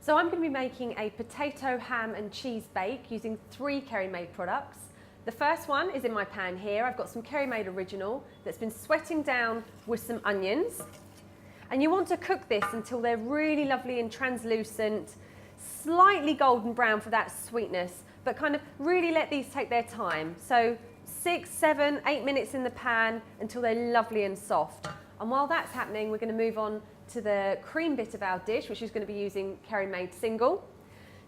So I'm going to be making a potato, ham and cheese bake using 3 Kerrymaid products. The first one is in my pan here. I've got some Kerrymaid Original that's been sweating down with some onions. And you want to cook this until they're really lovely and translucent, slightly golden brown for that sweetness, but kind of really let these take their time. So 6, 7, 8 minutes in the pan until they're lovely and soft. And while that's happening, we're going to move on to the cream bit of our dish, which is going to be using Kerrymaid Single.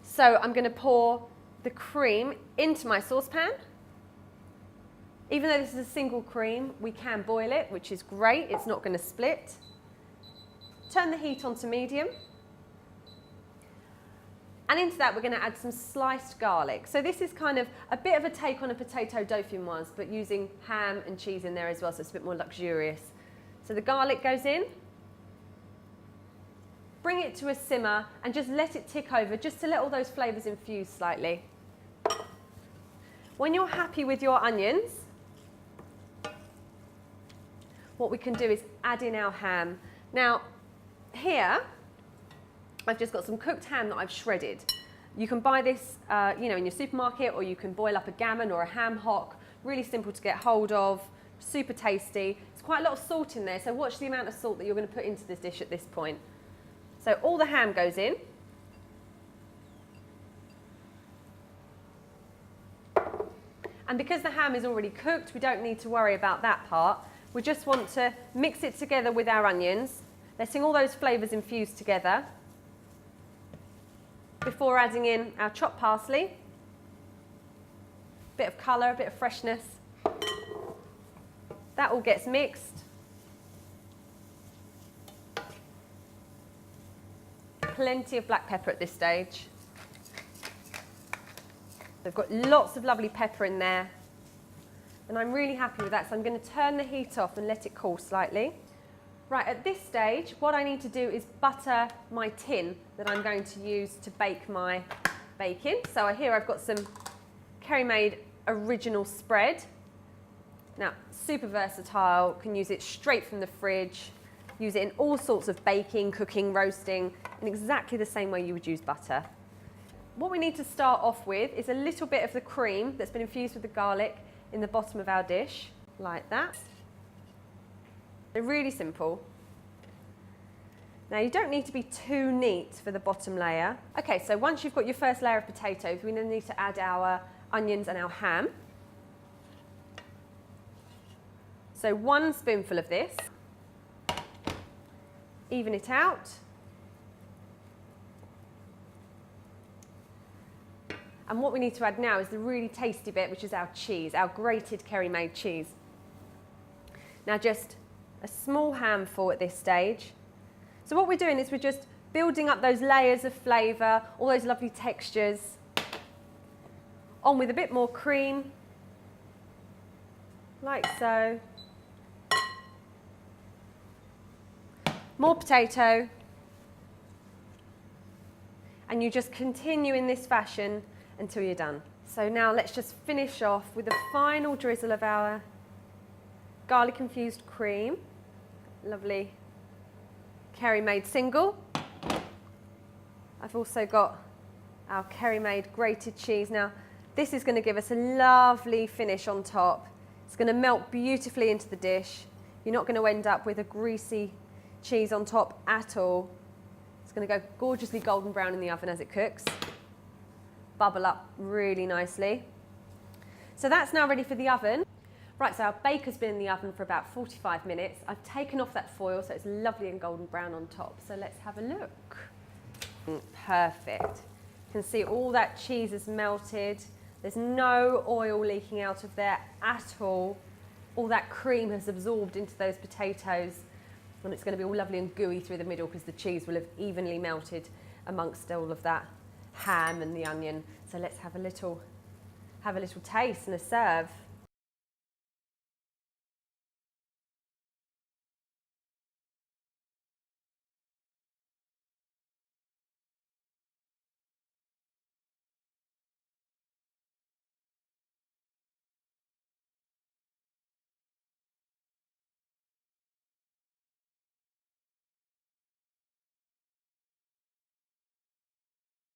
So I'm going to pour the cream into my saucepan. Even though this is a single cream, we can boil it, which is great. It's not going to split. Turn the heat on to medium. And into that, we're going to add some sliced garlic. So this is kind of a bit of a take on a potato dauphinoise, but using ham and cheese in there as well, so it's a bit more luxurious. So the garlic goes in. Bring it to a simmer and just let it tick over, just to let all those flavours infuse slightly. When you're happy with your onions, what we can do is add in our ham. Now, here, I've just got some cooked ham that I've shredded. You can buy this in your supermarket, or you can boil up a gammon or a ham hock. Really simple to get hold of, super tasty. There's quite a lot of salt in there, so watch the amount of salt that you're going to put into this dish at this point. So all the ham goes in. And because the ham is already cooked, we don't need to worry about that part. We just want to mix it together with our onions, letting all those flavours infuse together before adding in our chopped parsley, a bit of colour, a bit of freshness. That all gets mixed. Plenty of black pepper at this stage. We've got lots of lovely pepper in there, and I'm really happy with that, so I'm going to turn the heat off and let it cool slightly. Right, at this stage, what I need to do is butter my tin that I'm going to use to bake my bake in. So here I've got some Kerrymaid Original spread. Now, super versatile, can use it straight from the fridge, use it in all sorts of baking, cooking, roasting, in exactly the same way you would use butter. What we need to start off with is a little bit of the cream that's been infused with the garlic in the bottom of our dish, like that. They're really simple. Now, you don't need to be too neat for the bottom layer. Okay, so once you've got your first layer of potatoes, we then need to add our onions and our ham. So 1 spoonful of this. Even it out. And what we need to add now is the really tasty bit, which is our cheese, our grated Kerrymaid cheese. Now, just a small handful at this stage. So what we're doing is we're just building up those layers of flavour, all those lovely textures. On with a bit more cream, like so. More potato. And you just continue in this fashion until you're done. So now let's just finish off with a final drizzle of our garlic infused cream. Lovely Kerrymaid Single. I've also got our Kerrymaid grated cheese. Now, this is going to give us a lovely finish on top. It's going to melt beautifully into the dish. You're not going to end up with a greasy cheese on top at all. It's going to go gorgeously golden brown in the oven as it cooks. Bubble up really nicely. So that's now ready for the oven. Right, so our bake has been in the oven for about 45 minutes. I've taken off that foil so it's lovely and golden brown on top. So let's have a look. Perfect. You can see all that cheese is melted. There's no oil leaking out of there at all. All that cream has absorbed into those potatoes, and it's going to be all lovely and gooey through the middle because the cheese will have evenly melted amongst all of that ham and the onion. So let's have a little taste and a serve.